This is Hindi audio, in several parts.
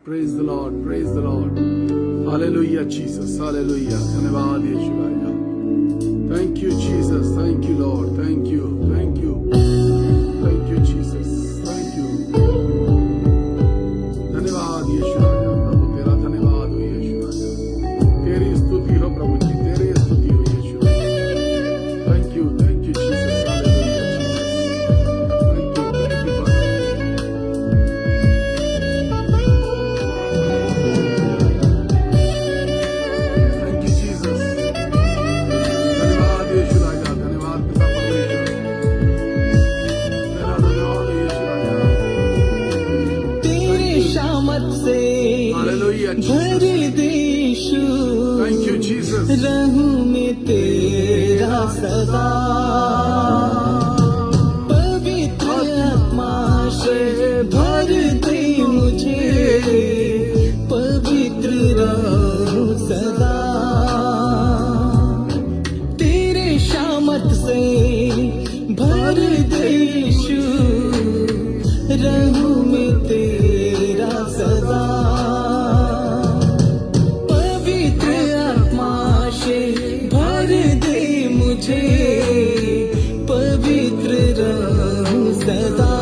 Praise the Lord, praise the Lord. Hallelujah, Jesus, hallelujah. धन्यवाद यीशु राजा. Thank you, Jesus, thank you, Lord, thank you, thank you, thank you, Jesus, thank you. धन्यवाद यीशु राजा, प्रभु तेरा धन्यवाद हो यीशु राजा. तेरी स्तुति हो प्रभु जी, तेरी स्तुति हो यीशु राजा. Thank you, Jesus, hallelujah, Jesus. Thank you, Father. भर देशु Thank you, Jesus. रहूं में तेरा सदा पवित्र आत्मा से भर दे मुझे पवित्र रहूं सदा तेरे शामत से भर देशु रहूं में तेरा सदा पवित्र रहूं सदा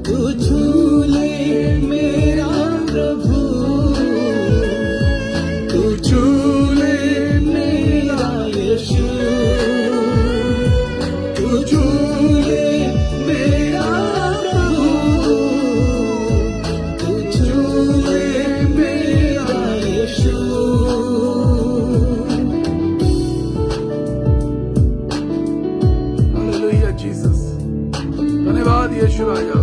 तू झूले मेरा प्रभु तू झूले मेरा यीशु तू झूले मेरा प्रभु तू झूले मेरा यीशु Yeshua Raja.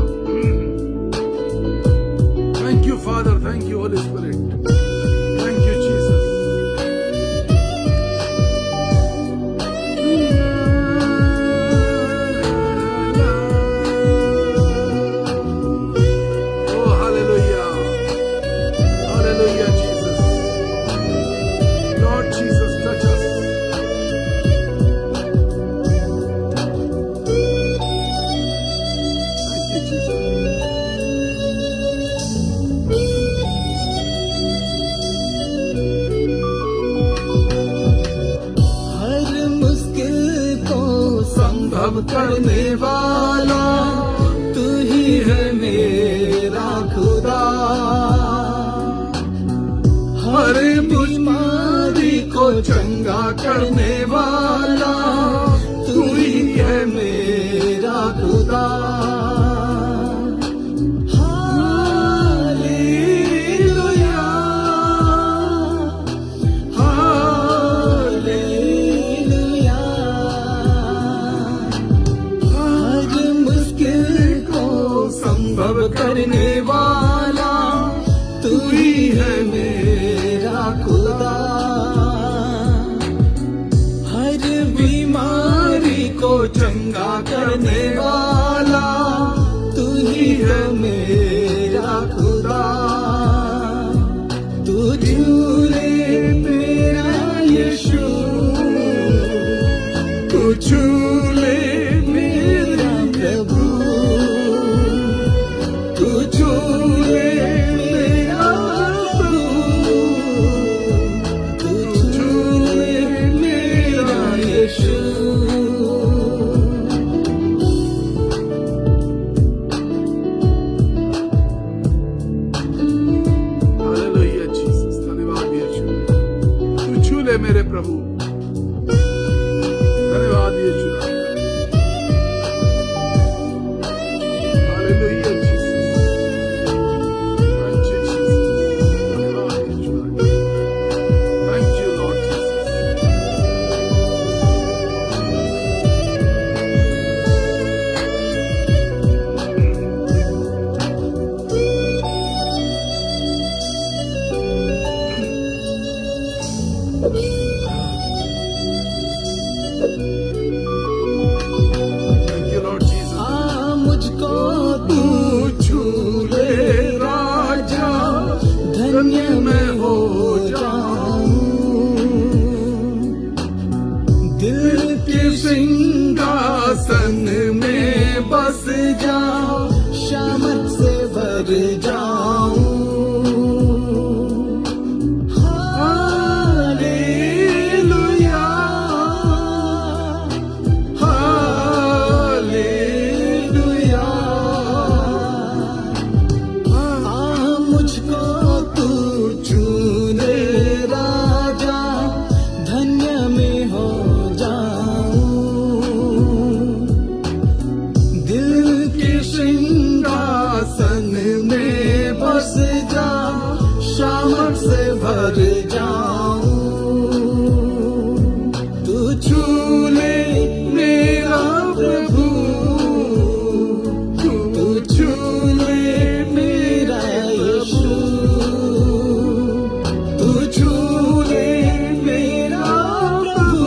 Thank you, Father. Thank you, Holy Spirit. Thank you, Jesus. Oh, hallelujah. Hallelujah, Jesus. Lord Jesus, touch us. संभव करने वाला तू ही है मेरा खुदा हर बीमारी को चंगा करने वाला तू ही है मेरा खुदा संभव करने वाला तू ही है मेरा खुदा हर बीमारी को चंगा करने वाला तू ही है मेरा खुदा तू झूले मेरा यीशु तू झूले मेरा प्रभु तू झूले मेरा प्रभु तू झूले मेरा यीशु हालेलुया जीसस धन्यवाद यीशु तू झूले मेरे प्रभु धन्यवाद यीशु मुझको तू झूले राजा धन्य मैं हो जाऊं दिल के सिंहासन में बस जाऊं शामत से भर जाऊं उदास जा शामत से भर जाऊं तू छू ले मेरा प्रभु तू छू ले मेरा यीशु तू छू ले मेरा प्रभु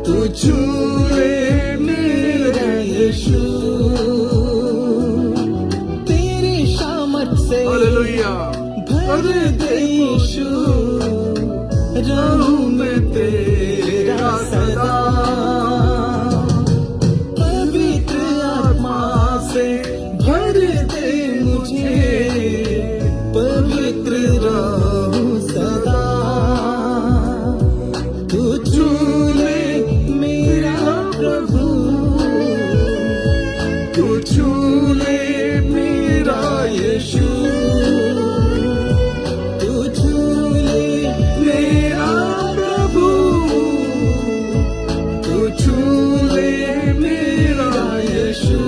तू छू ले मेरा यीशु तेरी शामत से हालेलुया। भर दे यीशु रहूं मैं तेरा सदा पवित्र आत्मा से भर दे मुझे पवित्र रहूं सदा तू छू ले मेरा प्रभु तू छू ले मेरा यीशु तू छू ले मेरा प्रभु तू छू ले मेरा यीशु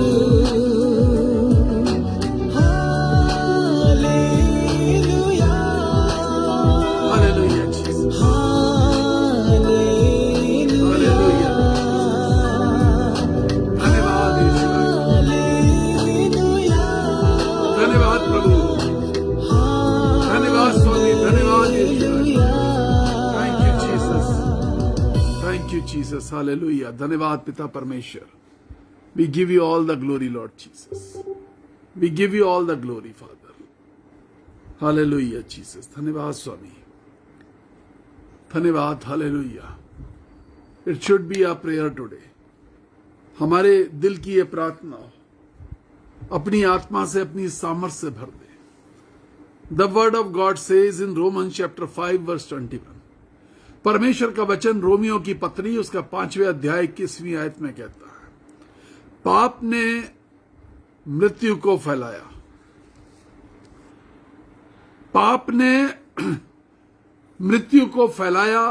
हालेलुया हालेलुया जीसस। हालेलुया धन्यवाद यीशु। हालेलुया धन्यवाद प्रभु। धन्यवाद स्वामी। धन्यवाद यीशु। Thank you Jesus. Thank you Jesus. Hallelujah. धन्यवाद पिता परमेश्वर। We give you all the glory, Lord Jesus. We give you all the glory, Father. Hallelujah, Jesus. धन्यवाद स्वामी। धन्यवाद। Hallelujah. It should be our prayer today. हमारे दिल की ये प्रार्थना हो, अपनी आत्मा से अपनी सामर्थ से भर दे। The word of God says in Romans chapter 5 verse 21. परमेश्वर का वचन रोमियो की पत्री उसका 5वें अध्याय 21वीं आयत में कहता है, पाप ने मृत्यु को फैलाया, पाप ने मृत्यु को फैलाया,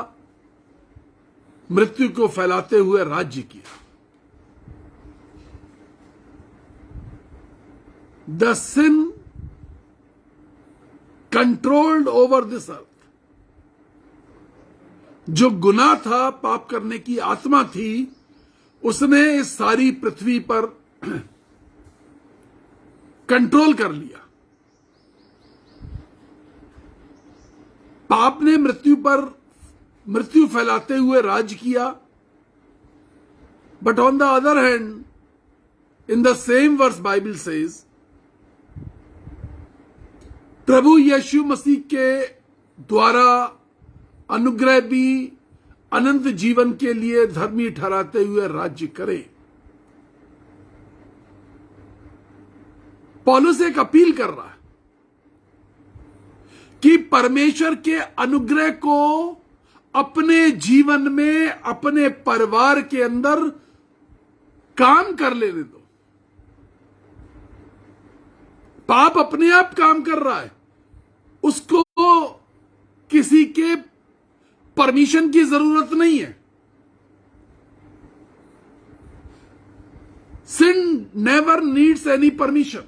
मृत्यु को फैलाते हुए राज्य किया। The sin controlled over this earth. जो गुनाह था, पाप करने की आत्मा थी, उसने इस सारी पृथ्वी पर कंट्रोल कर लिया। पाप ने मृत्यु पर मृत्यु फैलाते हुए राज किया। But on the other hand, in the same verse Bible says, प्रभु यीशु मसीह के द्वारा अनुग्रह भी अनंत जीवन के लिए धर्मी ठहराते हुए राज्य करे। पौलुस एक अपील कर रहा है कि परमेश्वर के अनुग्रह को अपने जीवन में, अपने परिवार के अंदर काम कर लेने दो। पाप अपने आप काम कर रहा है, उसको किसी के परमिशन की जरूरत नहीं है। सिन नेवर नीड्स एनी परमिशन।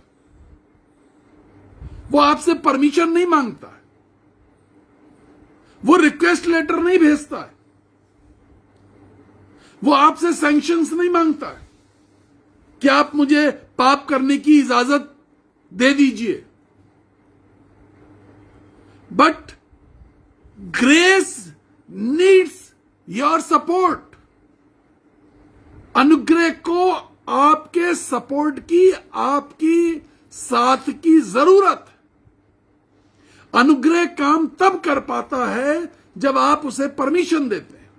वो आपसे परमिशन नहीं मांगता है, वो रिक्वेस्ट लेटर नहीं भेजता है, वो आपसे सैंक्शंस नहीं मांगता है कि आप मुझे पाप करने की इजाजत दे दीजिए। But grace needs your support. अनुग्रह को आपके सपोर्ट की, आपकी साथ की जरूरत। अनुग्रह काम तब कर पाता है जब आप उसे परमिशन देते हैं।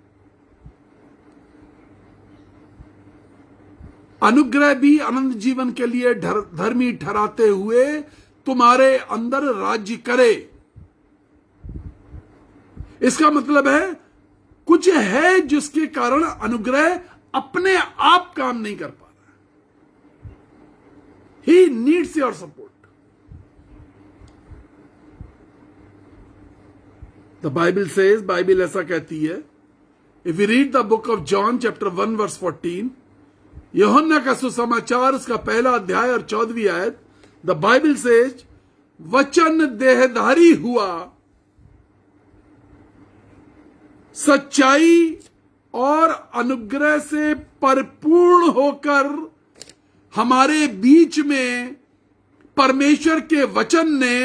अनुग्रह भी अनंत जीवन के लिए धर्मी ठहराते हुए तुम्हारे अंदर राज्य करे। इसका मतलब है कुछ है जिसके कारण अनुग्रह अपने आप काम नहीं कर पा रहा। He needs your support. The Bible says, Bible ऐसा कहती है, if you read the book of John chapter 1 verse 14, यूहन्ना का सुसमाचार उसका पहला अध्याय और 14वीं आयत, द बाइबल सेज वचन देहधारी हुआ, सच्चाई और अनुग्रह से परिपूर्ण होकर हमारे बीच में परमेश्वर के वचन ने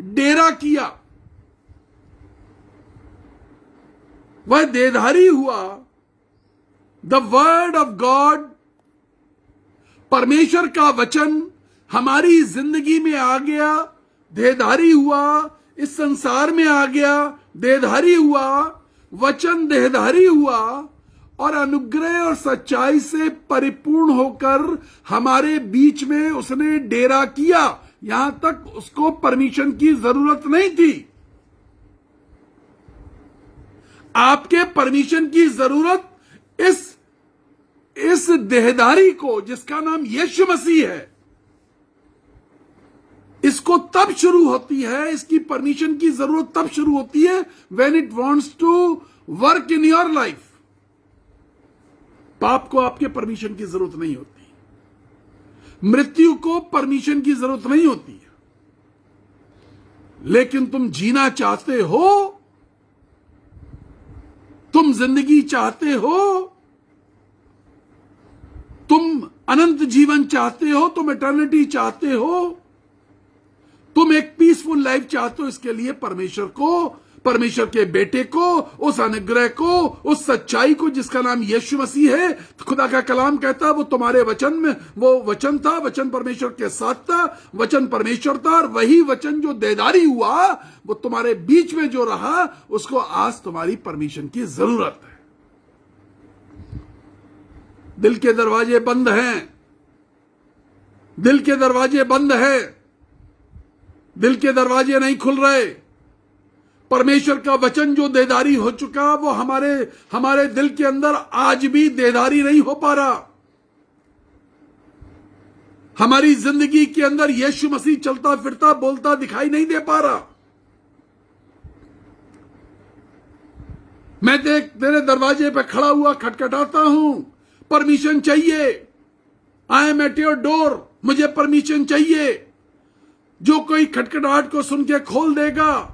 डेरा किया। वह देहधारी हुआ। द वर्ड ऑफ गॉड, परमेश्वर का वचन हमारी जिंदगी में आ गया, देहधारी हुआ, इस संसार में आ गया, देहधारी हुआ, वचन देहधारी हुआ और अनुग्रह और सच्चाई से परिपूर्ण होकर हमारे बीच में उसने डेरा किया। यहां तक उसको परमिशन की जरूरत नहीं थी। आपके परमिशन की जरूरत इस देहधारी को, जिसका नाम यीशु मसीह है, इसको तब शुरू होती है, इसकी परमिशन की जरूरत तब शुरू होती है when it wants to work in your life. पाप को आपके परमिशन की जरूरत नहीं होती, मृत्यु को परमिशन की जरूरत नहीं होती है, लेकिन तुम जीना चाहते हो, तुम जिंदगी चाहते हो, तुम अनंत जीवन चाहते हो, तुम इटर्निटी चाहते हो, तुम एक पीसफुल लाइफ चाहते हो, इसके लिए परमेश्वर को, परमेश्वर के बेटे को, उस अनुग्रह को, उस सच्चाई को जिसका नाम यीशु मसीह है, खुदा का कलाम कहता है वो तुम्हारे वचन में, वो वचन था, वचन परमेश्वर के साथ था, वचन परमेश्वर था, और वही वचन जो देहधारी हुआ वो तुम्हारे बीच में जो रहा, उसको आज तुम्हारी परमिशन की जरूरत है। दिल के दरवाजे बंद हैं, दिल के दरवाजे बंद हैं, दिल के दरवाजे नहीं खुल रहे। परमेश्वर का वचन जो देहधारी हो चुका, वो हमारे दिल के अंदर आज भी देहधारी नहीं हो पा रहा। हमारी जिंदगी के अंदर यीशु मसीह चलता फिरता बोलता दिखाई नहीं दे पा रहा। मैं तेरे दरवाजे पे खड़ा हुआ खटखटाता हूं, परमिशन चाहिए। I am at your door, मुझे परमिशन चाहिए। जो कोई खटखटाहट को सुन के खोल देगा।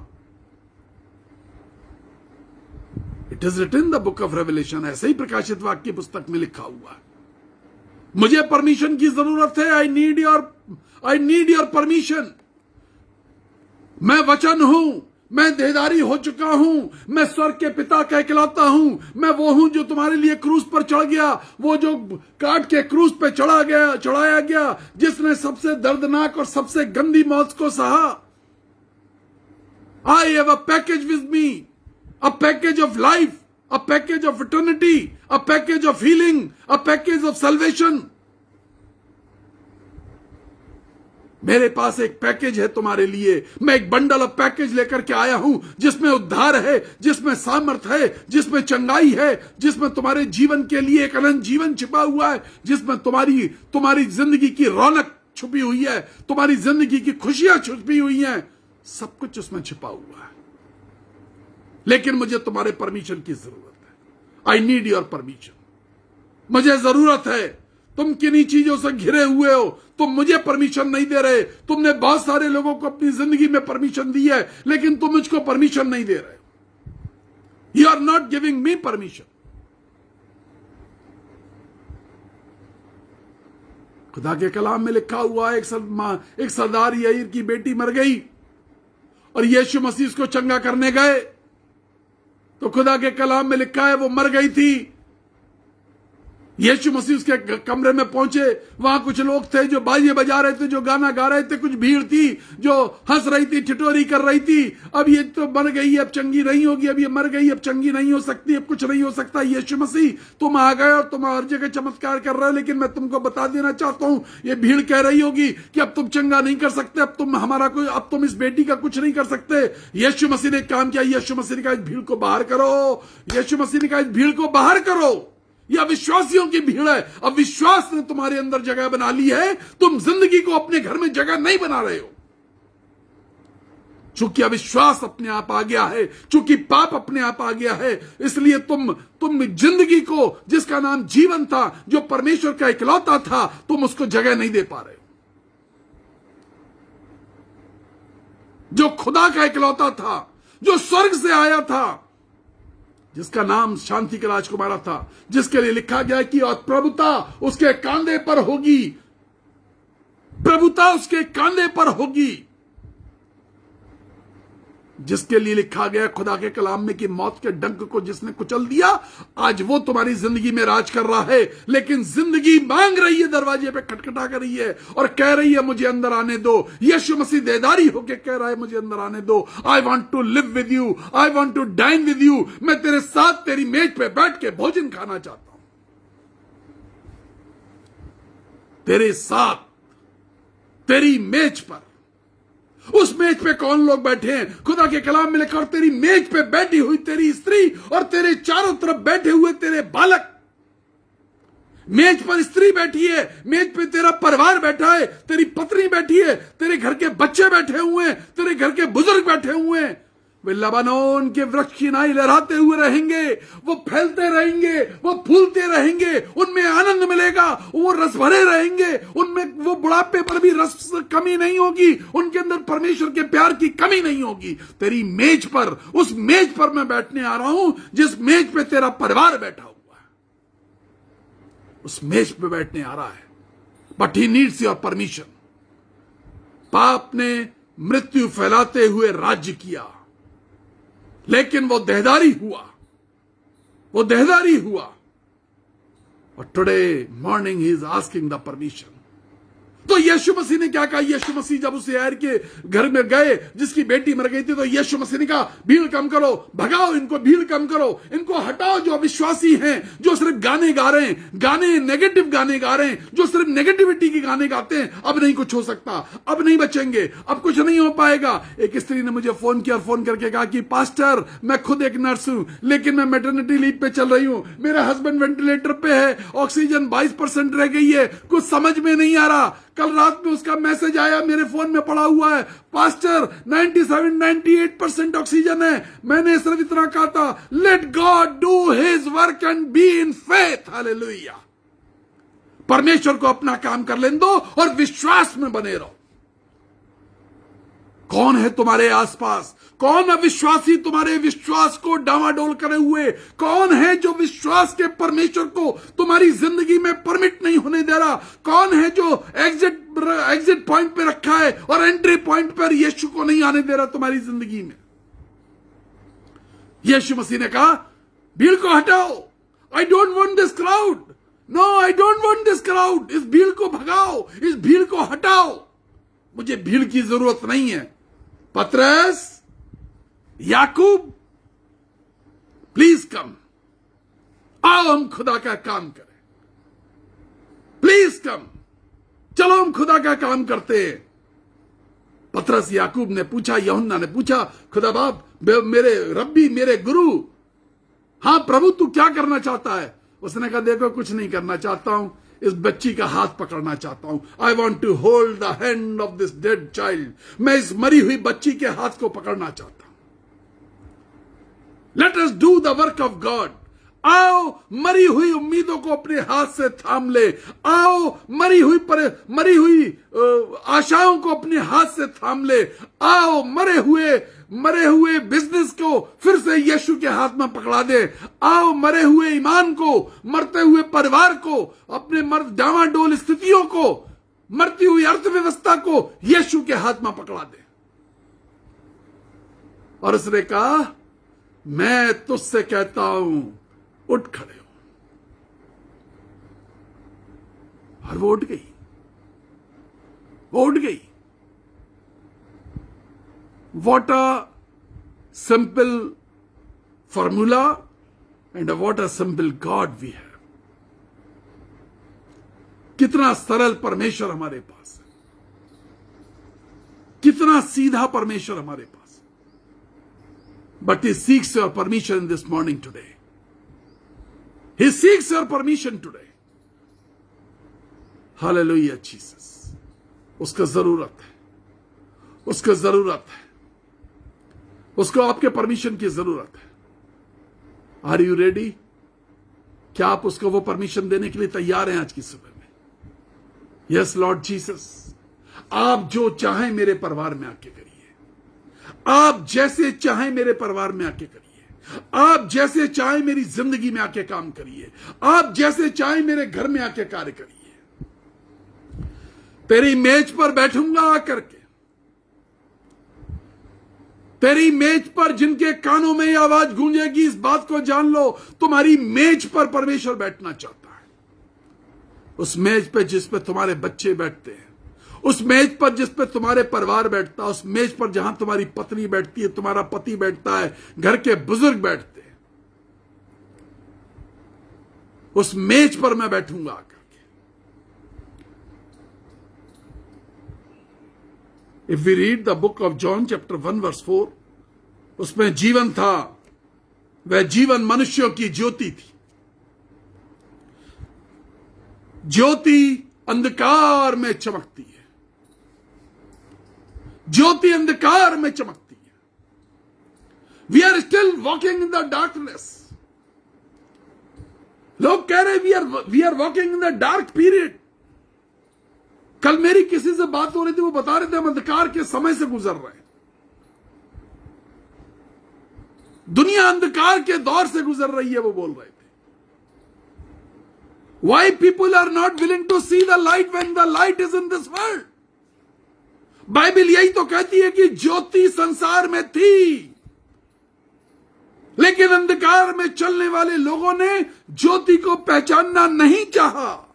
It is written the book of Revelation, ऐसे ही प्रकाशित वाक्य की पुस्तक में लिखा हुआ है। मुझे परमिशन की जरूरत है। I need your permission. मैं वचन हूं, मैं देहधारी हो चुका हूं, मैं स्वर्ग के पिता का इकलौता हूं, मैं वो हूं जो तुम्हारे लिए क्रूस पर चढ़ गया, वो जो काट के क्रूस पे चढ़ाया गया, जिसने सबसे दर्दनाक और सबसे गंदी मौत को सहा। I have a package with me, a package of life, a package of eternity, a package of healing, a package of salvation. मेरे पास एक पैकेज है तुम्हारे लिए। मैं एक बंडल ऑफ पैकेज लेकर के आया हूं, जिसमें उद्धार है, जिसमें सामर्थ है, जिसमें चंगाई है, जिसमें तुम्हारे जीवन के लिए एक अनंत जीवन छिपा हुआ है, जिसमें तुम्हारी जिंदगी की रौनक छुपी हुई है, तुम्हारी जिंदगी की खुशियां छुपी हुई हैं। सब कुछ उसमें छिपा हुआ है, लेकिन मुझे तुम्हारे परमिशन की जरूरत है। I need your permission. मुझे जरूरत है। तुम किन्हीं चीजों से घिरे हुए हो, तुम मुझे परमिशन नहीं दे रहे। तुमने बहुत सारे लोगों को अपनी जिंदगी में परमिशन दी है, लेकिन तुम मुझको परमिशन नहीं दे रहे। You are not giving me permission. खुदा के कलाम में लिखा हुआ है, एक सरदार याईर की बेटी मर गई और यीशु मसीह उसको चंगा करने गए, तो खुदा के कलाम में लिखा है वो मर गई थी। यीशु मसीह उसके कमरे में पहुंचे, वहां कुछ लोग थे जो बाजे बजा रहे थे, जो गाना गा रहे थे, कुछ भीड़ थी जो हंस रही थी, ठिठोरी कर रही थी। अब ये तो मर गई, अब चंगी नहीं होगी, अब ये मर गई, अब चंगी नहीं हो सकती, अब कुछ नहीं हो सकता। यीशु मसीह तुम आ गए और तुम हर जगह चमत्कार कर रहे हो, लेकिन मैं तुमको बता देना चाहता हूं, ये भीड़ कह रही होगी कि अब तुम चंगा नहीं कर सकते, अब तुम इस बेटी का कुछ नहीं कर सकते। यीशु मसीह ने काम किया। यीशु मसीह ने कहा इस भीड़ को बाहर करो। यीशु मसीह ने कहा इस भीड़ को बाहर करो। यह अविश्वासियों की भीड़ है। अविश्वास ने तुम्हारे अंदर जगह बना ली है। तुम जिंदगी को अपने घर में जगह नहीं बना रहे हो, चूंकि अविश्वास अपने आप आ गया है, चूंकि पाप अपने आप आ गया है, इसलिए तुम जिंदगी को, जिसका नाम जीवन था, जो परमेश्वर का इकलौता था, तुम उसको जगह नहीं दे पा रहे हो। जो खुदा का इकलौता था, जो स्वर्ग से आया था, जिसका नाम शांति का राजकुमार था, जिसके लिए लिखा गया कि और प्रभुता उसके कांधे पर होगी, प्रभुता उसके कांधे पर होगी, जिसके लिए लिखा गया खुदा के कलाम में कि मौत के डंक को जिसने कुचल दिया, आज वो तुम्हारी जिंदगी में राज कर रहा है। लेकिन जिंदगी मांग रही है, दरवाजे पे खटखटा कर रही है और कह रही है मुझे अंदर आने दो। यीशु मसीह देदारी होके कह रहा है मुझे अंदर आने दो। I want to live with you, I want to dine with you. मैं तेरे साथ तेरी मेज पे बैठ के भोजन खाना चाहता हूं, तेरे साथ तेरी मेज पर। उस मेज पे कौन लोग बैठे हैं? खुदा के कलाम में लिखा, और तेरी मेज पे बैठी हुई तेरी स्त्री और तेरे चारों तरफ बैठे हुए तेरे बालक। मेज पर स्त्री बैठी है, मेज पे तेरा परिवार बैठा है, तेरी पत्नी बैठी है, तेरे घर के बच्चे बैठे हुए हैं, तेरे घर के बुजुर्ग बैठे हुए हैं। वे लबानोन के वृक्ष की नाई लहराते हुए रहेंगे, वो फैलते रहेंगे, वो फूलते रहेंगे, उनमें आनंद मिलेगा, वो रस भरे रहेंगे, उनमें वो बुढ़ापे पर भी रस कमी नहीं होगी, उनके अंदर परमेश्वर के प्यार की कमी नहीं होगी। तेरी मेज पर, उस मेज पर मैं बैठने आ रहा हूं जिस मेज पे तेरा परिवार बैठा हुआ है, उस मेज पे बैठने आ रहा है। But he needs your permission. पाप ने मृत्यु फैलाते हुए राज्य किया, लेकिन वो देहदारी हुआ, वो देहदारी हुआ। और today morning he is asking the permission. तो यीशु मसीह ने क्या कहा? यीशु मसीह जब उस यार के घर में गए जिसकी बेटी मर गई थी, तो यीशु मसीह ने कहा भीड़ कम करो, भगाओ इनको, भीड़ कम करो, इनको हटाओ। जो अविश्वासी हैं, जो सिर्फ गाने गा रहे हैं, गाने नेगेटिव गाने गा रहे हैं, जो सिर्फ नेगेटिविटी के गाने गाते हैं, अब नहीं कुछ हो सकता, अब नहीं बचेंगे, अब कुछ नहीं हो पाएगा। एक स्त्री ने मुझे फोन किया और फोन करके कहा कि पास्टर, मैं खुद एक नर्स हूं, लेकिन मैं मैटरनिटी लीव पे चल रही हूं, मेरा हस्बैंड वेंटिलेटर पे है, ऑक्सीजन 22% रह गई है, कुछ समझ में नहीं आ रहा। कल रात में उसका मैसेज आया, मेरे फोन में पड़ा हुआ है, पास्टर 97-98% ऑक्सीजन है। मैंने सिर्फ इतना कहा था, let God do his work and be in faith. Hallelujah. परमेश्वर को अपना काम कर लेने दो और विश्वास में बने रहो। कौन है तुम्हारे आसपास? कौन अविश्वासी तुम्हारे विश्वास को डामाडोल करे हुए? कौन है जो विश्वास के परमेश्वर को तुम्हारी जिंदगी में परमिट नहीं होने दे रहा? कौन है जो एग्जिट पॉइंट पे रखा है और एंट्री पॉइंट पर यीशु को नहीं आने दे रहा तुम्हारी जिंदगी में? यीशु मसीह ने कहा भीड़ को हटाओ। I don't want this crowd, no I don't want this crowd. इस भीड़ को भगाओ, इस भीड़ को हटाओ, मुझे भीड़ की जरूरत नहीं है। पतरस, याकूब, प्लीज कम, आओ हम खुदा का काम करें। प्लीज कम, चलो हम खुदा का काम करते हैं। पतरस याकूब ने पूछा, यूहन्ना ने पूछा, खुदा बाप, मेरे रब्बी, मेरे गुरु, हां प्रभु तू क्या करना चाहता है? उसने कहा देखो कुछ नहीं करना चाहता हूं, इस बच्ची का हाथ पकड़ना चाहता हूं। I want to hold the hand of this dead child. मैं इस मरी हुई बच्ची के हाथ को पकड़ना चाहता हूं। Let us do the work of God. आओ मरी हुई उम्मीदों को अपने हाथ से थाम ले। आओ मरी हुई आशाओं को अपने हाथ से थाम ले। आओ मरे हुए बिजनेस को फिर से यीशु के हाथ में पकड़ा दे। आओ मरे हुए ईमान को, मरते हुए परिवार को, अपने डामाडोल स्थितियों को, मरती हुई अर्थव्यवस्था को यीशु के हाथ में पकड़ा दे। और उसने कहा मैं तुझसे कहता हूं उठ खड़े हो। और वो उठ गई, वो उठ गई। What a simple formula and what a simple God we have. कितना सरल परमेश्वर हमारे पास है, कितना सीधा परमेश्वर हमारे पास है। But he seeks your permission this morning today. He seeks your permission today. Hallelujah Jesus. उसको जरूरत है, उसको जरूरत है, उसको आपके परमिशन की जरूरत है। Are you ready? क्या आप उसको वो परमिशन देने के लिए तैयार हैं आज की सुबह में? यस लॉर्ड जीसस, आप जो चाहें मेरे परिवार में आके करिए। आप जैसे चाहें मेरे परिवार में आके करिए, आप जैसे चाहें मेरी जिंदगी में आके काम करिए, आप जैसे चाहें मेरे घर में आके कार्य करिए। तेरी मेज पर बैठूंगा आकर के, तेरी मेज पर जिनके कानों में यह आवाज गूंजेगी, इस बात को जान लो, तुम्हारी मेज पर परमेश्वर बैठना चाहता है। उस मेज पे जिस पे तुम्हारे बच्चे बैठते हैं, उस मेज पर जिस पे तुम्हारे परिवार बैठता है, उस मेज पर जहां तुम्हारी पत्नी बैठती है, तुम्हारा पति बैठता है, घर के बुजुर्ग बैठते हैं, उस मेज पर मैं बैठूंगा आकर के। If we read the book of John chapter 1 verse 4, उसमें जीवन था, वह जीवन मनुष्यों की ज्योति थी। ज्योति अंधकार में चमकती है, ज्योति अंधकार में चमकती है। We are still walking in the darkness. लोग कह रहे we are walking in the dark period. कल मेरी किसी से बात हो रही थी, वो बता रहे थे हम अंधकार के समय से गुजर रहे हैं, दुनिया अंधकार के दौर से गुजर रही है, वो बोल रहे थे। Why people are not willing to see the light when the light is in this world? Bible यही तो कहती है कि ज्योति संसार में थी, लेकिन अंधकार में चलने वाले लोगों ने ज्योति को पहचानना नहीं चाहा।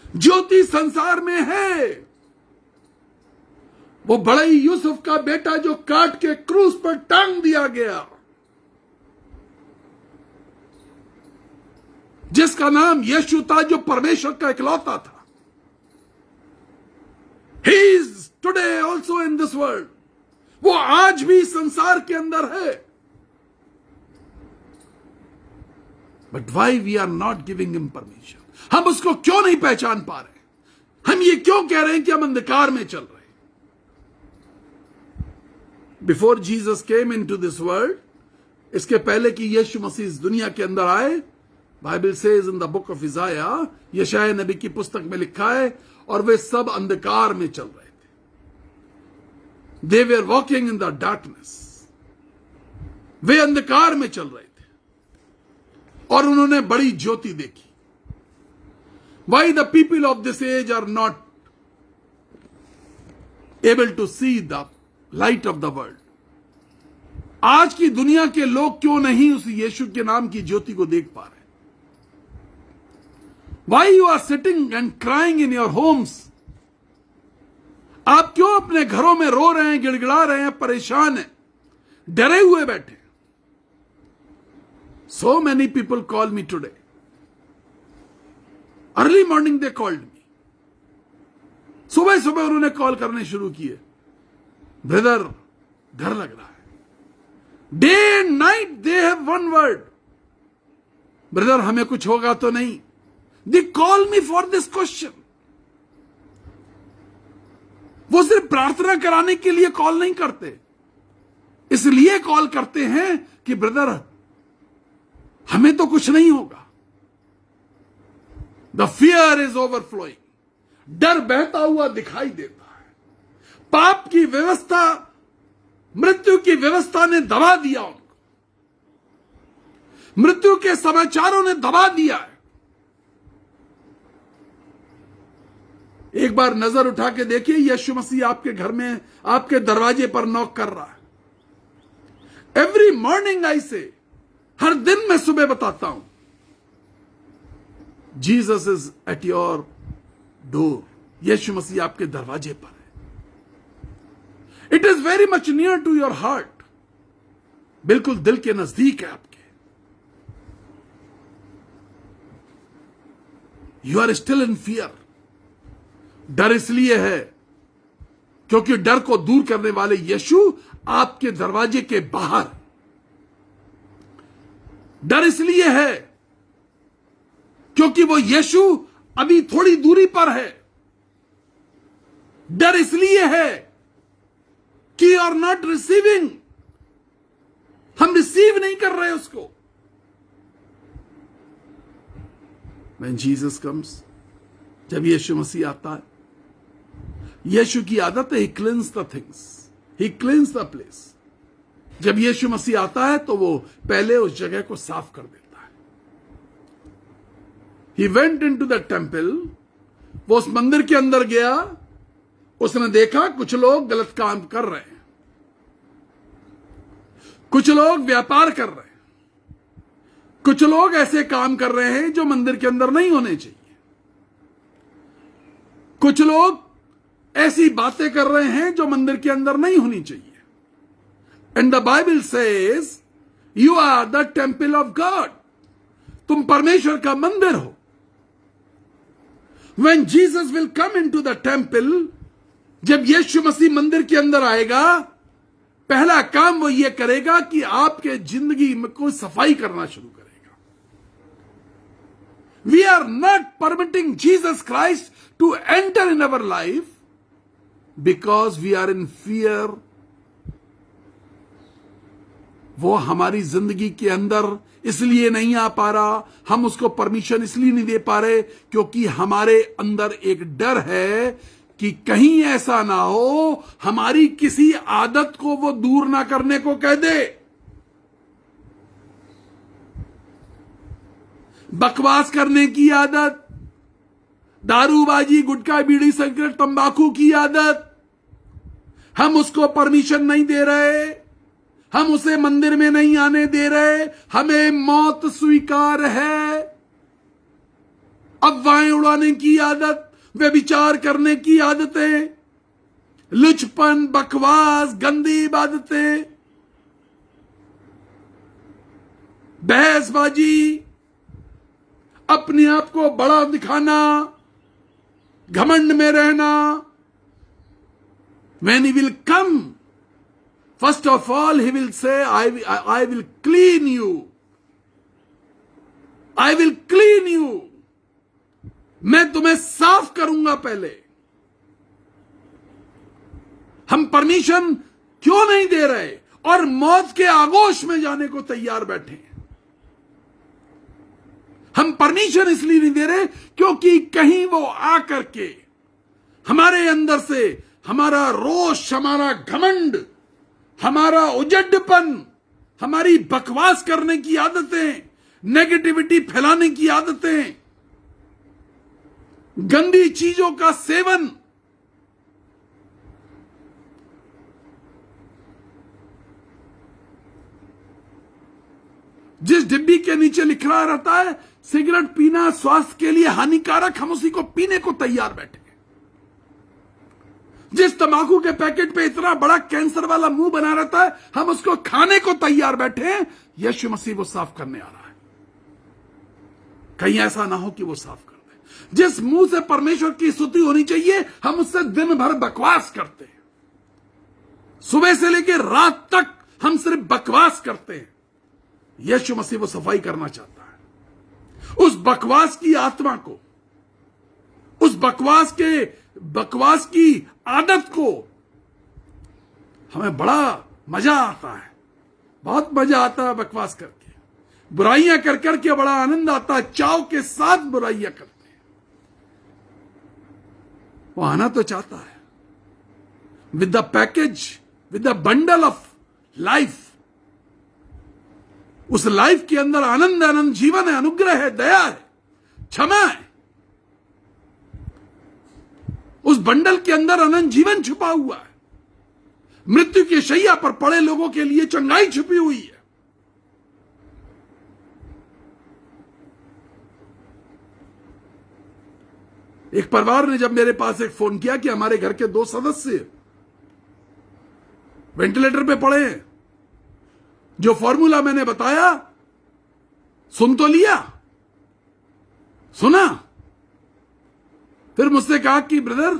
ज्योति संसार में है। वो बड़े यूसुफ का बेटा जो काट के क्रूस पर टांग दिया गया, जिसका नाम यीशु था, जो परमेश्वर का इकलौता था। He is today also in this world. वो आज भी संसार के अंदर है। But why we are not giving him permission? हम उसको क्यों नहीं पहचान पा रहे? हम ये क्यों कह रहे हैं कि हम अंधकार में चल रहे हैं? Before Jesus came into this world, इसके पहले कि यीशु मसीह इस दुनिया के अंदर आए, Bible says in the book of Isaiah, यशायाह नबी की पुस्तक में लिखा है, और वे सब अंधकार में चल रहे थे। They were walking in the darkness. वे अंधकार में चल रहे थे और उन्होंने बड़ी ज्योति देखी। Why the people of this age are not able to see the light of the world? आज की दुनिया के लोग क्यों नहीं उस यीशु के नाम की ज्योति को देख पा रहे? Why you are sitting and crying in your homes? आप क्यों अपने घरों में रो रहे हैं, गिड़गिड़ा रहे हैं, परेशान हैं, डरे हुए बैठे? So many people call me today. Early morning they called me. सुबह सुबह उन्होंने कॉल करने शुरू किए। ब्रदर, डर लग रहा है। Day and night they have one word. Brother, हमें कुछ होगा तो नहीं? They call me for this question. वो सिर्फ प्रार्थना कराने के लिए कॉल नहीं करते, इसलिए कॉल करते हैं कि ब्रदर, हमें तो कुछ नहीं होगा। The fear is overflowing. डर बहता हुआ दिखाई देता है। पाप की व्यवस्था, मृत्यु की व्यवस्था ने दबा दिया उनको। मृत्यु के समाचारों ने दबा दिया है। एक बार नजर उठा के देखिए, यीशु मसीह आपके घर में, आपके दरवाजे पर नॉक कर रहा है। एवरी मॉर्निंग आई से, हर दिन मैं सुबह बताता हूं, Jesus is at your door. यीशु मसीह आपके दरवाजे पर है। It is very much near to your heart. बिल्कुल दिल के नजदीक है आपके। You are still in fear. डर इसलिए है क्योंकि डर को दूर करने वाले यीशु आपके दरवाजे के बाहर। डर इसलिए है क्योंकि वो यीशु अभी थोड़ी दूरी पर है। डर इसलिए है कि यू आर नॉट रिसीविंग, हम रिसीव नहीं कर रहे उसको। When Jesus comes, जब यीशु मसीह आता है, यीशु की आदत है, he cleans the things, he क्लींस the place. जब यीशु मसीह आता है तो वो पहले उस जगह को साफ कर देता है। He went into the temple, वो उस मंदिर के अंदर गया, उसने देखा कुछ लोग गलत काम कर रहे हैं, कुछ लोग व्यापार कर रहे हैं, कुछ लोग ऐसे काम कर रहे हैं जो मंदिर के अंदर नहीं होने चाहिए, कुछ लोग ऐसी बातें कर रहे हैं जो मंदिर के अंदर नहीं होनी चाहिए। And the Bible says you are the temple of God, तुम परमेश्वर का मंदिर हो। When Jesus will come into the temple, जब यीशु मसीह मंदिर के अंदर आएगा, पहला काम वो ये करेगा कि आपके जिंदगी में को सफाई करना शुरू करेगा। We are not permitting Jesus Christ to enter in our life because we are in fear. वो हमारी जिंदगी के अंदर इसलिए नहीं आ पा रहा, हम उसको परमिशन इसलिए नहीं दे पा रहे क्योंकि हमारे अंदर एक डर है कि कहीं ऐसा ना हो हमारी किसी आदत को वो दूर ना करने को कह दे। बकवास करने की आदत, दारूबाजी, गुटखा, बीड़ी, सिगरेट, तंबाकू की आदत, हम उसको परमिशन नहीं दे रहे, हम उसे मंदिर में नहीं आने दे रहे, हमें मौत स्वीकार है। अफवाहें उड़ाने की आदत, व्यभिचार करने की आदतें, लुचपन, बकवास, गंदी इबादतें, बहसबाजी, अपने आप को बड़ा दिखाना, घमंड में रहना। When he will come, first of all, he will say, I will clean you. I will clean you. मैं तुम्हें साफ करूंगा पहले। हम परमिशन क्यों नहीं दे रहे और मौत के आगोश में जाने को तैयार बैठे हैं? हम परमिशन इसलिए नहीं दे रहे क्योंकि कहीं वो आकर के हमारे अंदर से हमारा रोष, हमारा घमंड, हमारा उजड्डपन, हमारी बकवास करने की आदतें, नेगेटिविटी फैलाने की आदतें, गंदी चीजों का सेवन, जिस डिब्बी के नीचे लिखा रहता है सिगरेट पीना स्वास्थ्य के लिए हानिकारक, हम उसी को पीने को तैयार बैठे। जिस तंबाकू के पैकेट पे इतना बड़ा कैंसर वाला मुंह बना रहता है, हम उसको खाने को तैयार बैठे हैं। यीशु मसीह वो साफ करने आ रहा है, कहीं ऐसा ना हो कि वो साफ कर दे। जिस मुंह से परमेश्वर की स्तुति होनी चाहिए, हम उससे दिन भर बकवास करते हैं, सुबह से लेकर रात तक हम सिर्फ बकवास करते हैं। यीशु मसीह वो सफाई करना चाहता है। उस बकवास की आत्मा को, उस बकवास की आदत को, हमें बड़ा मजा आता है, बहुत मजा आता है बकवास करके, बुराइयां कर करके बड़ा आनंद आता है, चाव के साथ बुराइयां करते हैं। वो आना तो चाहता है with the package, with the bundle of life. उस लाइफ के अंदर आनंद जीवन है, अनुग्रह है, दया है, क्षमा है। उस बंडल के अंदर अनंत जीवन छुपा हुआ है। मृत्यु के शैया पर पड़े लोगों के लिए चंगाई छुपी हुई है। एक परिवार ने जब मेरे पास एक फोन किया कि हमारे घर के 2 सदस्य वेंटिलेटर पे पड़े हैं, जो फॉर्मूला मैंने बताया सुन तो लिया, सुना, फिर मुझसे कहा कि ब्रदर,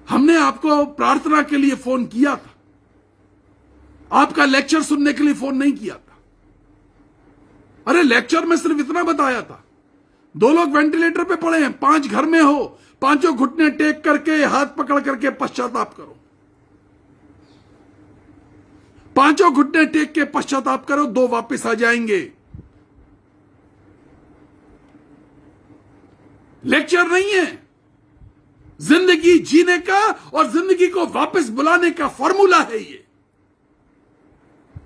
हमने आपको प्रार्थना के लिए फोन किया था, आपका लेक्चर सुनने के लिए फोन नहीं किया था। अरे लेक्चर में सिर्फ इतना बताया था, 2 लोग वेंटिलेटर पे पड़े हैं, 5 घर में हो, 5 घुटने टेक करके हाथ पकड़ करके पश्चाताप करो, 5 घुटने टेक के पश्चाताप करो, 2 वापस आ जाएंगे। लेक्चर नहीं है, जिंदगी जीने का और जिंदगी को वापस बुलाने का फॉर्मूला है ये।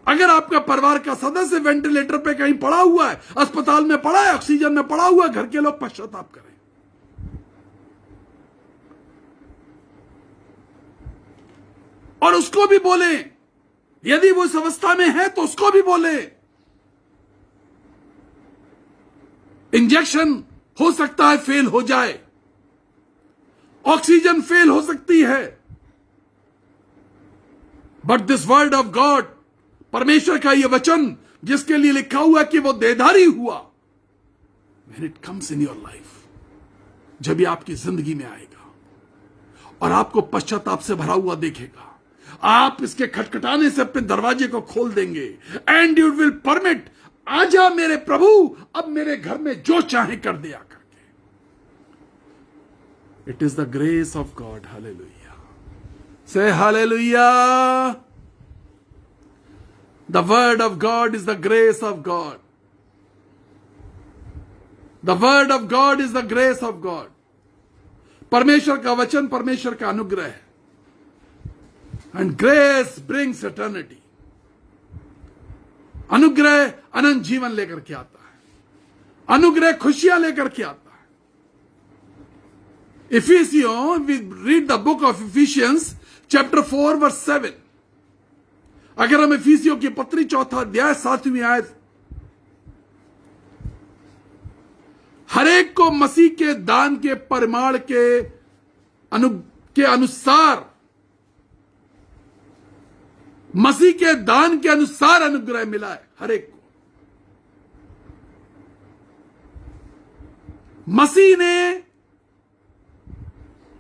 अगर आपका परिवार का सदस्य वेंटिलेटर पे कहीं पड़ा हुआ है, अस्पताल में पड़ा है, ऑक्सीजन में पड़ा हुआ है, घर के लोग पश्चाताप करें। और उसको भी बोले, यदि वो इस अवस्था में है तो उसको भी बोले, इंजेक्शन हो सकता है फेल हो जाए, ऑक्सीजन फेल हो सकती है, but this word of God, परमेश्वर का यह वचन जिसके लिए लिखा हुआ कि वो देहधारी हुआ, when it comes in your life, जब ये आपकी जिंदगी में आएगा और आपको पश्चाताप से भरा हुआ देखेगा, आप इसके खटखटाने से अपने दरवाजे को खोल देंगे। एंड यू विल परमिट, आजा मेरे प्रभु, अब मेरे घर में जो चाहे कर दिया करके। It is the grace of God. Hallelujah, से hallelujah. The word of God is the grace of God. The word of God is the grace of God. परमेश्वर का वचन परमेश्वर का अनुग्रह है। And grace brings eternity. अनुग्रह अनंत जीवन लेकर के आता है, अनुग्रह खुशियां लेकर के आता है। इफिसियों, we read the book of Ephesians chapter 4 verse 7। अगर हम इफिसियों की पत्री 4 अध्याय 7वीं आयत, हरेक को मसीह के दान के परिमाण के अनुसार, मसीह के दान के अनुसार अनुग्रह मिला है हरेक को। मसीह ने,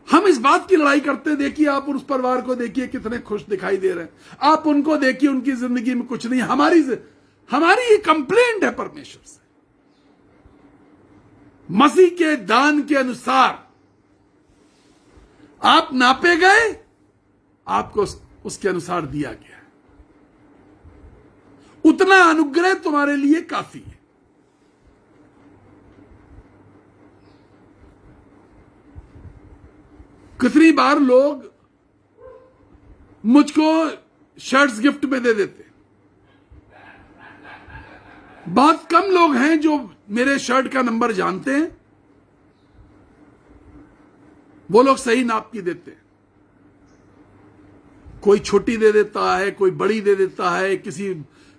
हम इस बात की लड़ाई करते, देखिए आप उस परिवार को देखिए कितने खुश दिखाई दे रहे हैं, आप उनको देखिए उनकी जिंदगी में कुछ नहीं। हमारी ये कंप्लेंट है परमेश्वर से। मसीह के दान के अनुसार आप नापे गए, आपको उसके अनुसार दिया गया। उतना अनुग्रह तुम्हारे लिए काफी है। कितनी बार लोग मुझको शर्ट्स गिफ्ट में दे देते, बहुत कम लोग हैं जो मेरे शर्ट का नंबर जानते हैं। वो लोग सही नाप की देते हैं, कोई छोटी दे देता है, कोई बड़ी दे देता है। किसी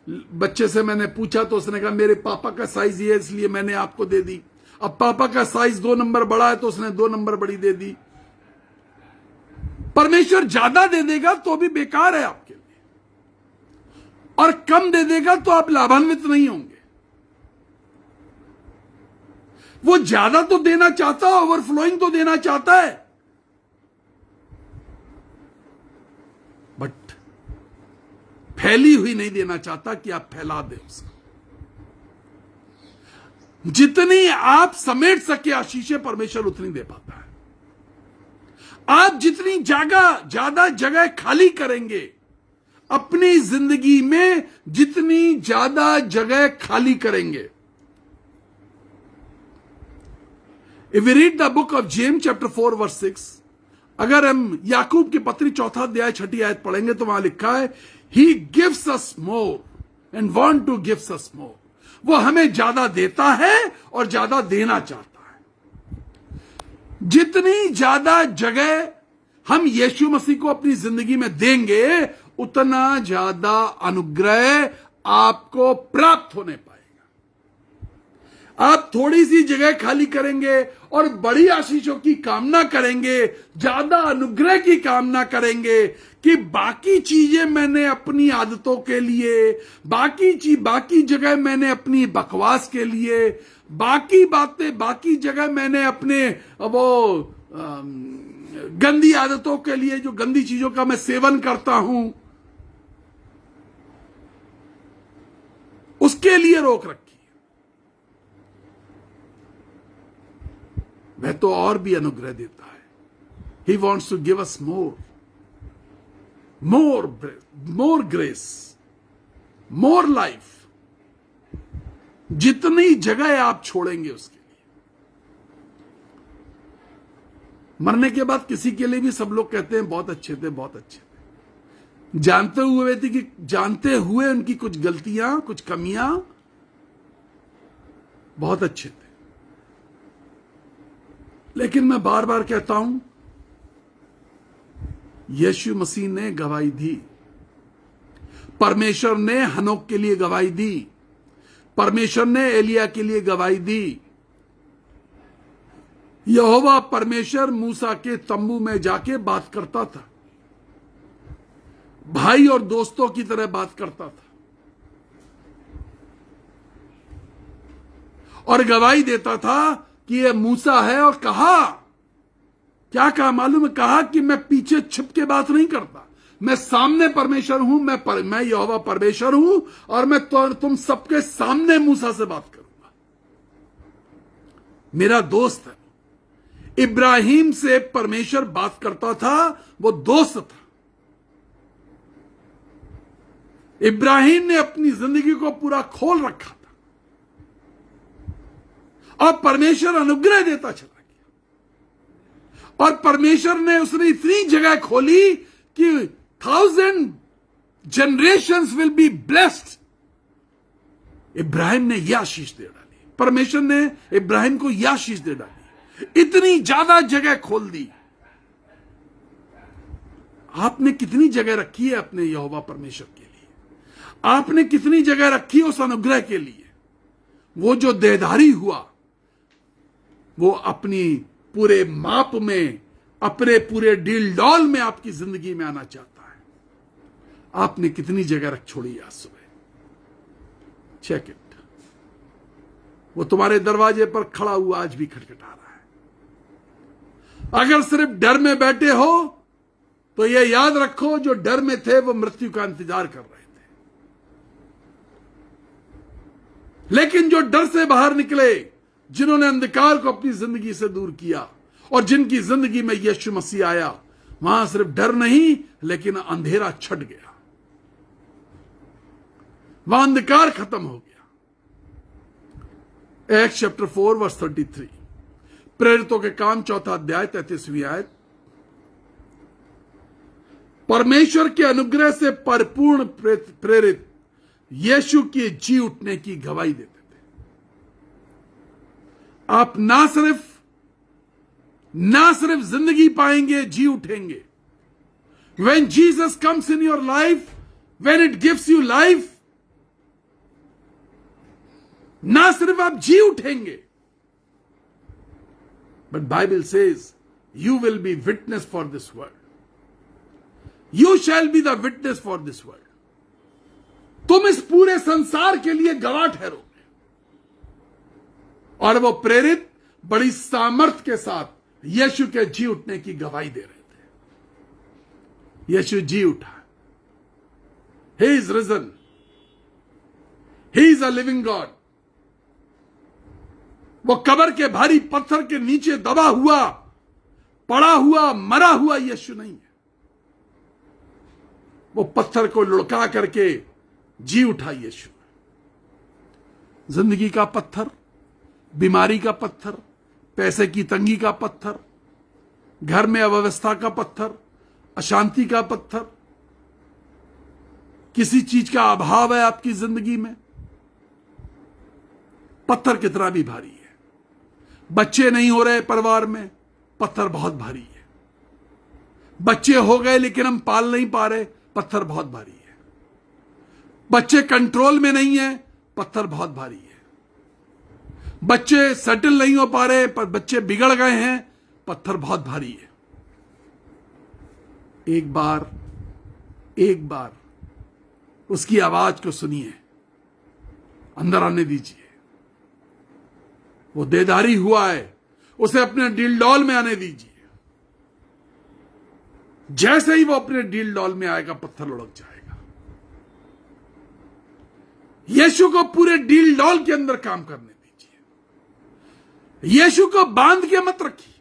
बच्चे से मैंने पूछा तो उसने कहा मेरे पापा का साइज ये है इसलिए मैंने आपको दे दी। अब पापा का साइज 2 नंबर बड़ा है तो उसने 2 नंबर बड़ी दे दी। परमेश्वर ज्यादा दे देगा तो भी बेकार है आपके लिए, और कम दे देगा तो आप लाभान्वित नहीं होंगे। वो ज्यादा तो देना चाहता है, ओवरफ्लोइंग तो देना चाहता है, बट फैली हुई नहीं देना चाहता कि आप फैला दें उसको। जितनी आप समेट सके आशीषें परमेश्वर उतनी दे पाता है। आप जितनी ज्यादा जगह खाली करेंगे अपनी जिंदगी में, जितनी ज्यादा जगह खाली करेंगे। If we read the book of James chapter 4 verse 6, अगर हम याकूब की पत्री 4 अध्याय 6 आयत पढ़ेंगे तो वहां लिखा है, he gives us more and want to gives us more. वो हमें ज्यादा देता है और ज्यादा देना चाहता है। जितनी ज्यादा जगह हम यीशु मसीह को अपनी जिंदगी में देंगे, उतना ज्यादा अनुग्रह आपको प्राप्त होने पाएगा। आप थोड़ी सी जगह खाली करेंगे और बड़ी आशीषों की कामना करेंगे, ज्यादा अनुग्रह की कामना करेंगे कि बाकी चीजें मैंने अपनी आदतों के लिए, बाकी जगह मैंने अपनी बकवास के लिए, बाकी जगह मैंने अपने वो गंदी आदतों के लिए, जो गंदी चीजों का मैं सेवन करता हूं, उसके लिए रोक रखी। वह तो और भी अनुग्रह देता है। He wants to give us more grace, more life. जितनी जगह आप छोड़ेंगे उसके लिए। मरने के बाद किसी के लिए भी सब लोग कहते हैं बहुत अच्छे थे, बहुत अच्छे थे, जानते हुए उनकी कुछ गलतियां, कुछ कमियां, बहुत अच्छे थे। लेकिन मैं बार बार कहता हूं, यीशु मसीह ने गवाही दी, परमेश्वर ने हनोक के लिए गवाही दी, परमेश्वर ने एलिया के लिए गवाही दी। यहोवा परमेश्वर मूसा के तंबू में जाके बात करता था, भाई और दोस्तों की तरह बात करता था और गवाही देता था कि यह मूसा है। और क्या कहा मालूम है? कहा कि मैं पीछे छिप के बात नहीं करता, मैं सामने परमेश्वर हूं, मैं यहोवा परमेश्वर हूं और मैं तुम सबके सामने मूसा से बात करूंगा। मेरा दोस्त है। इब्राहिम से परमेश्वर बात करता था, वो दोस्त था। इब्राहिम ने अपनी जिंदगी को पूरा खोल रखा था और परमेश्वर अनुग्रह देता चला गया। और परमेश्वर ने उसने इतनी जगह खोली कि 1000 generations will be blessed. Ibrahim ने यह आशीष दे डाली, परमेश्वर ने इब्राहिम को यह आशीष दे डाली, इतनी ज्यादा जगह खोल दी। आपने कितनी जगह रखी है अपने यहोवा परमेश्वर के लिए? आपने कितनी जगह रखी है उस अनुग्रह के लिए? वो जो देहधारी हुआ, वो अपनी पूरे माप में, अपने पूरे डील डॉल में आपकी जिंदगी में आना चाहता है। आपने कितनी जगह छोड़ी आज सुबह? Check it. वो तुम्हारे दरवाजे पर खड़ा हुआ आज भी खटखटा रहा है। अगर सिर्फ डर में बैठे हो तो यह याद रखो, जो डर में थे वो मृत्यु का इंतजार कर रहे थे। लेकिन जो डर से बाहर निकले, जिन्होंने अंधकार को अपनी जिंदगी से दूर किया और जिनकी जिंदगी में यीशु मसीह आया, वहां सिर्फ डर नहीं लेकिन अंधेरा छट गया, वहां अंधकार खत्म हो गया। एक्ट्स चैप्टर 4 वर्स 33, प्रेरितों के काम 4 अध्याय 33वीं आयत। परमेश्वर के अनुग्रह से परिपूर्ण प्रेरित यीशु के जी उठने की गवाही देते थे। आप ना सिर्फ जिंदगी पाएंगे, जी उठेंगे। When Jesus comes in your life, when it gives you life, ना सिर्फ आप जी उठेंगे, but Bible says you will be witness for this world. You shall be the witness for this world. तुम इस पूरे संसार के लिए गवाह ठहरोगे। और वो प्रेरित बड़ी सामर्थ के साथ यीशु के जी उठने की गवाही दे रहे थे। यीशु जी उठा। He is risen. He is a living God. वो कब्र के भारी पत्थर के नीचे दबा हुआ, पड़ा हुआ, मरा हुआ यीशु नहीं है। वो पत्थर को लुढ़का करके जी उठा यीशु। जिंदगी का पत्थर, बीमारी का पत्थर, पैसे की तंगी का पत्थर, घर में अव्यवस्था का पत्थर, अशांति का पत्थर, किसी चीज का अभाव है आपकी जिंदगी में, पत्थर कितना भी भारी है। बच्चे नहीं हो रहे परिवार में, पत्थर बहुत भारी है। बच्चे हो गए लेकिन हम पाल नहीं पा रहे, पत्थर बहुत भारी है। बच्चे कंट्रोल में नहीं है, पत्थर बहुत भारी है। बच्चे सेटल नहीं हो पा रहे, पर बच्चे बिगड़ गए हैं, पत्थर बहुत भारी है। एक बार उसकी आवाज को सुनिए, अंदर आने दीजिए। वो देदारी हुआ है, उसे अपने डील डॉल में आने दीजिए। जैसे ही वो अपने डील डॉल में आएगा, पत्थर लुढ़क जाएगा। यीशु को पूरे डील डॉल के अंदर काम करने दीजिए। यीशु को बांध के मत रखिए।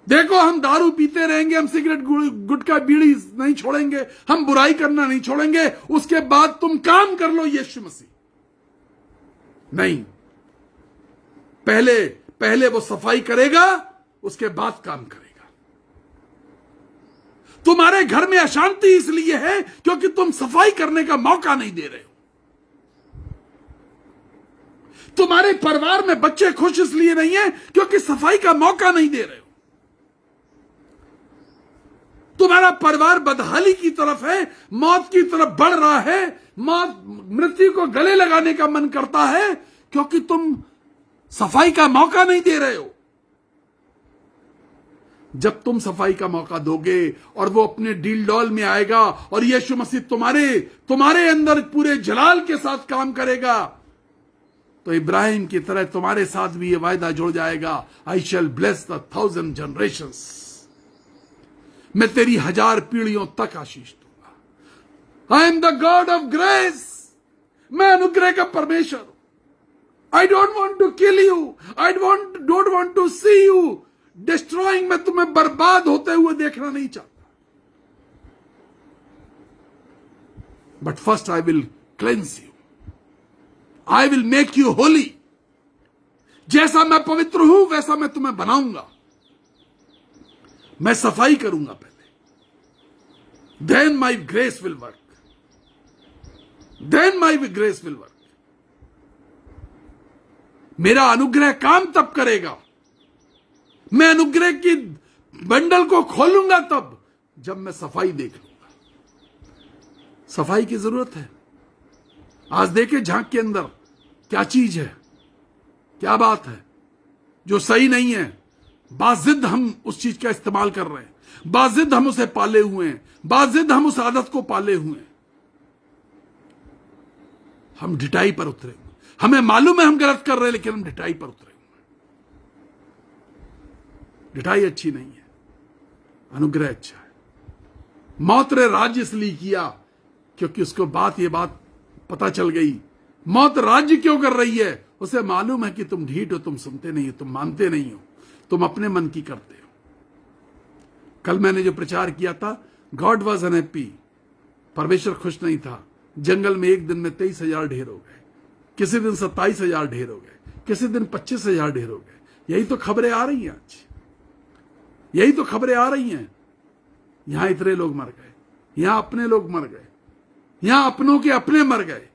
देखो, हम दारू पीते रहेंगे, हम सिगरेट गुटखा बीड़ी नहीं छोड़ेंगे, हम बुराई करना नहीं छोड़ेंगे, उसके बाद तुम काम कर लो यीशु मसीह। नहीं, पहले वो सफाई करेगा, उसके बाद काम करेगा। तुम्हारे घर में अशांति इसलिए है क्योंकि तुम सफाई करने का मौका नहीं दे रहे हो। तुम्हारे परिवार में बच्चे खुश इसलिए नहीं है क्योंकि सफाई का मौका नहीं दे रहे हो। तुम्हारा परिवार बदहाली की तरफ है, मौत की तरफ बढ़ रहा है, मृत्यु को गले लगाने का मन करता है क्योंकि तुम सफाई का मौका नहीं दे रहे हो। जब तुम सफाई का मौका दोगे और वो अपने डील डॉल में आएगा और यीशु मसीह तुम्हारे अंदर पूरे जलाल के साथ काम करेगा, तो इब्राहिम की तरह तुम्हारे साथ भी ये वायदा जुड़ जाएगा, I shall bless the 1000 generations. मैं तेरी 1000 पीढ़ियों तक आशीष दूंगा। I am the God of grace. मैं अनुग्रह का परमेश्वर हूं। I don't want to kill you, I don't want to see you destroying. मैं तुम्हें बर्बाद होते हुए देखना नहीं चाहता। But first I will cleanse you, I will make you holy. जैसा मैं पवित्र हूं वैसा मैं तुम्हें बनाऊंगा। मैं सफाई करूंगा पहले, then my grace will work, then my grace will work. मेरा अनुग्रह काम तब करेगा, मैं अनुग्रह की बंडल को खोलूंगा तब जब मैं सफाई देख लूंगा। सफाई की जरूरत है। आज देखे झांक के अंदर क्या चीज है, क्या बात है जो सही नहीं है। बाजिद हम उस चीज का इस्तेमाल कर रहे हैं, बाजिद हम उसे पाले हुए हैं, बाजिद हम उस आदत को पाले हुए हैं। हम ढिठाई पर उतरे हुए, हमें मालूम है हम गलत कर रहे हैं, लेकिन हम ढिठाई पर उतरे हुए। ढिठाई अच्छी नहीं है, अनुग्रह अच्छा है। मौत ने राज्य इसलिए किया क्योंकि उसको ये बात पता चल गई। मौत राज्य क्यों कर रही है? उसे मालूम है कि तुम ढीठ हो, तुम सुनते नहीं हो, तुम मानते नहीं हो, तुम अपने मन की करते हो। कल मैंने जो प्रचार किया था, गॉड वॉज अनहैप्पी, परमेश्वर खुश नहीं था। जंगल में एक दिन में 23,000 ढेर हो गए, किसी दिन 27,000 ढेर हो गए, किसी दिन 25,000 ढेर हो गए। यही तो खबरें आ रही हैं आज, यही तो खबरें आ रही हैं। यहां इतने लोग मर गए, यहां अपने लोग मर गए, यहां अपनों के अपने मर गए।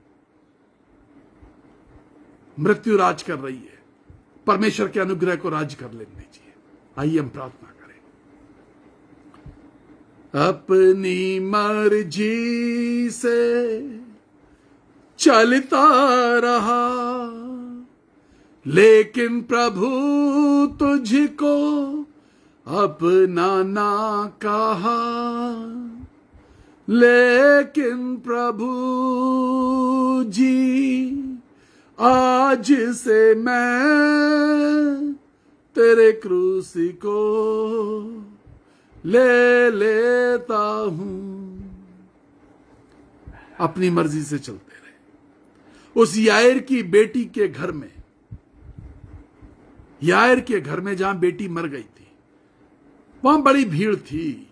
मृत्यु राज कर रही है, परमेश्वर के अनुग्रह को राज कर लेने दीजिए। आइए हम प्रार्थना करें। अपनी मर्जी से चलता रहा, लेकिन प्रभु तुझको अपना ना कहा। लेकिन प्रभु जी आज से मैं तेरे क्रूसी को ले लेता हूं। अपनी मर्जी से चलते रहे। उस यायर की बेटी के घर में, यायर के घर में जहां बेटी मर गई थी, वहां बड़ी भीड़ थी।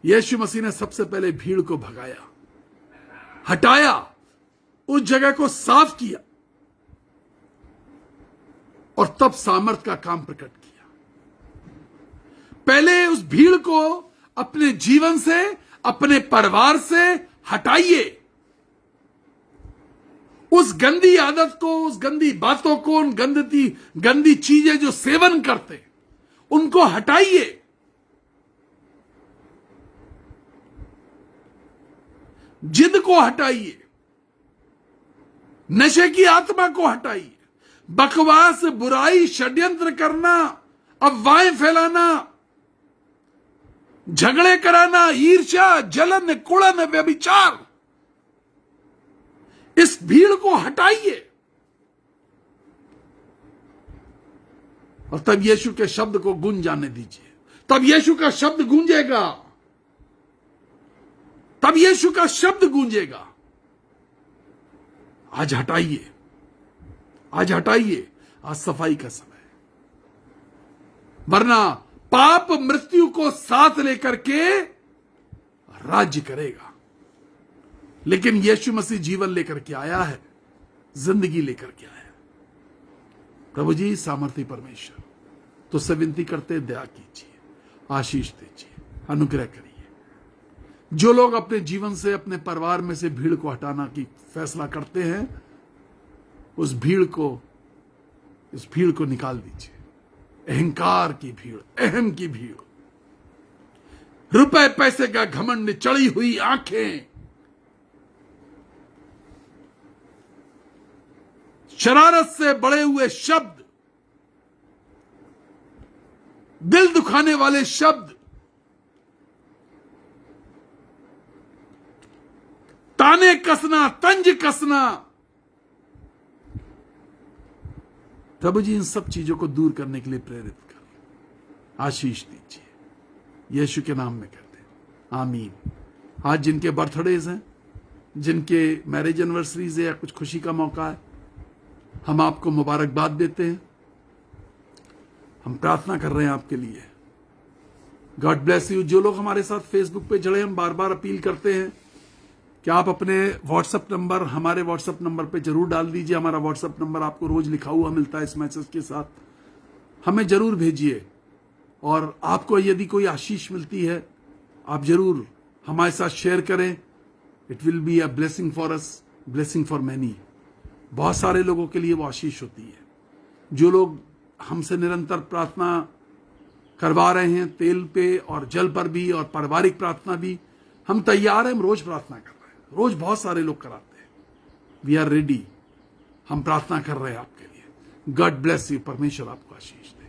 यीशु मसीह ने सबसे पहले भीड़ को भगाया, हटाया, उस जगह को साफ किया और तब सामर्थ का काम प्रकट किया। पहले उस भीड़ को अपने जीवन से, अपने परिवार से हटाइए। उस गंदी आदत को, उस गंदी बातों को, उन गंदी चीजें जो सेवन करते, उनको हटाइए। जिद को हटाइए, नशे की आत्मा को हटाइए। बकवास, बुराई, षड्यंत्र करना, अफवाहें फैलाना, झगड़े कराना, ईर्ष्या, जलन, कुड़न, व्यभिचार, इस भीड़ को हटाइए। और तब यीशु के शब्द को गूंज जाने दीजिए। तब यीशु का शब्द गूंजेगा, तब यीशु का शब्द गूंजेगा। आज हटाइए, आज हटाइए, आज सफाई का समय है। वरना पाप मृत्यु को साथ लेकर के राज्य करेगा। लेकिन यीशु मसीह जीवन लेकर के आया है, जिंदगी लेकर के आया है। प्रभु जी सामर्थ्य परमेश्वर, तो से विनती करते दया कीजिए, आशीष दीजिए, अनुग्रह करिए। जो लोग अपने जीवन से, अपने परिवार में से भीड़ को हटाना की फैसला करते हैं, उस भीड़ को निकाल दीजिए। अहंकार की भीड़, अहम की भीड़, रुपए पैसे का घमंड, चढ़ी हुई आंखें, शरारत से बड़े हुए शब्द, दिल दुखाने वाले शब्द, ताने कसना, तंज कसना, प्रभु जी इन सब चीजों को दूर करने के लिए प्रेरित कर आशीष दीजिए, यीशु के नाम में कहते हैं आमीन। आज जिनके बर्थडेज हैं, जिनके मैरिज एनिवर्सरीज है या कुछ खुशी का मौका है, हम आपको मुबारकबाद देते हैं। हम प्रार्थना कर रहे हैं आपके लिए। God bless you. जो लोग हमारे साथ फेसबुक पे जुड़े, हम बार बार अपील करते हैं कि आप अपने व्हाट्सएप नंबर हमारे व्हाट्सएप नंबर पे जरूर डाल दीजिए। हमारा व्हाट्सएप नंबर आपको रोज लिखा हुआ मिलता है इस मैसेज के साथ, हमें जरूर भेजिए। और आपको यदि कोई आशीष मिलती है, आप जरूर हमारे साथ शेयर करें। It will be a blessing for us, blessing for many. बहुत सारे लोगों के लिए वो आशीष होती है। जो लोग हमसे निरंतर प्रार्थना करवा रहे हैं, तेल पे और जल पर भी, और पारिवारिक प्रार्थना भी, हम तैयार हैं। हम रोज प्रार्थना कर रहे हैं, रोज बहुत सारे लोग कराते हैं। वी आर रेडी, हम प्रार्थना कर रहे हैं आपके लिए। God bless you. परमेश्वर आपको आशीष दे।